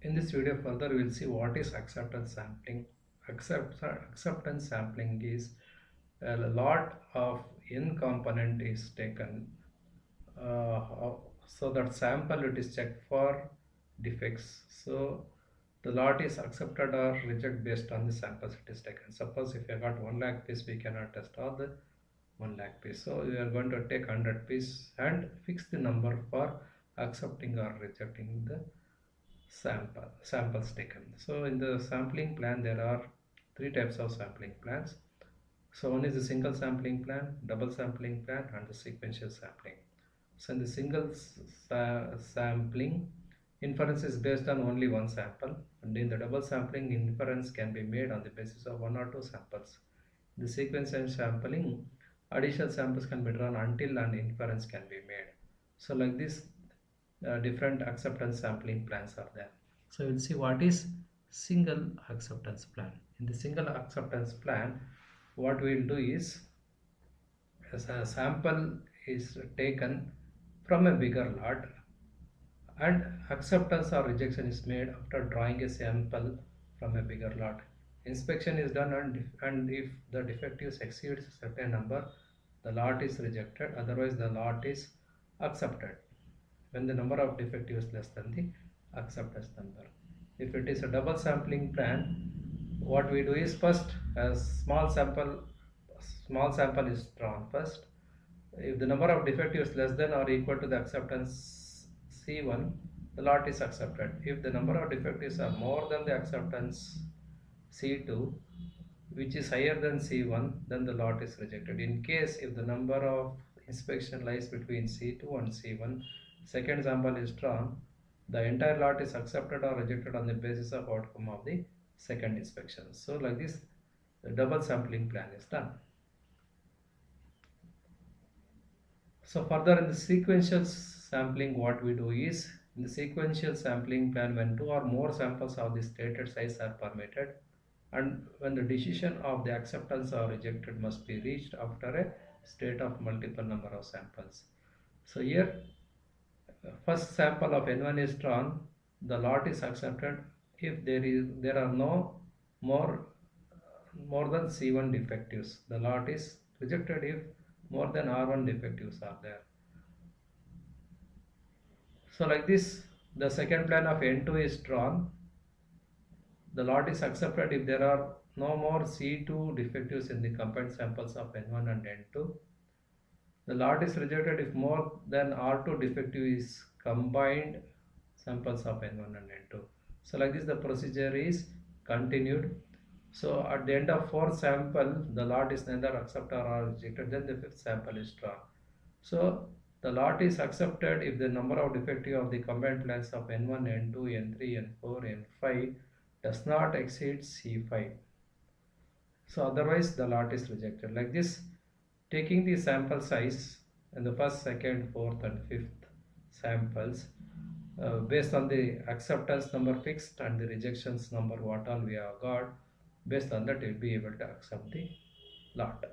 In this video further we will see what is acceptance sampling. Acceptance sampling is a lot of n component is taken so that sample it is checked for defects. So the lot is accepted or rejected based on the samples it is taken. Suppose if you got 1 lakh piece, we cannot test all the 1 lakh piece. So we are going to take 100 piece and fix the number for accepting or rejecting the samples taken. So in the sampling plan there are three types of sampling plans. So one is the single sampling plan, double sampling plan, and the sequential sampling. So in the single sampling, inference is based on only one sample, and in the double sampling, inference can be made on the basis of one or two samples. In the sequential sampling, additional samples can be drawn until an inference can be made. So like this, different acceptance sampling plans are there. So we'll see what is single acceptance plan. In the single acceptance plan, what we'll do is, as a sample is taken from a bigger lot and acceptance or rejection is made after drawing a sample from a bigger lot. Inspection is done, and if the defectives exceeds a certain number, the lot is rejected, otherwise the lot is accepted when the number of defectives is less than the acceptance number. If it is a double sampling plan, what we do is, first a small sample is drawn first. If the number of defectives is less than or equal to the acceptance C1, the lot is accepted. If the number of defectives are more than the acceptance C2, which is higher than C1, then the lot is rejected. In case if the number of inspection lies between C2 and C1, second sample is drawn, the entire lot is accepted or rejected on the basis of outcome of the second inspection. So like this, the double sampling plan is done. So further, in the sequential sampling, what we do is, in the sequential sampling plan, when two or more samples of the stated size are permitted, and when the decision of the acceptance or rejected must be reached after a state of multiple number of samples. So here, first sample of n1 is drawn, the lot is accepted if there are no more than C1 defectives. The lot is rejected if more than R1 defectives are there. So like this, the second plan of N2 is drawn. The lot is accepted if there are no more C2 defectives in the combined samples of N1 and N2. The lot is rejected if more than R2 defective is combined samples of N1 and N2. So like this, the procedure is continued. So at the end of fourth sample, the lot is neither accepted or rejected, then the fifth sample is drawn. So the lot is accepted if the number of defective of the combined plans of N1, N2, N3, N4, N5 does not exceed C5. So otherwise the lot is rejected. Like this, taking the sample size in the first, second, fourth and fifth samples, based on the acceptance number fixed and the rejections number what all we have got, based on that we will be able to accept the lot.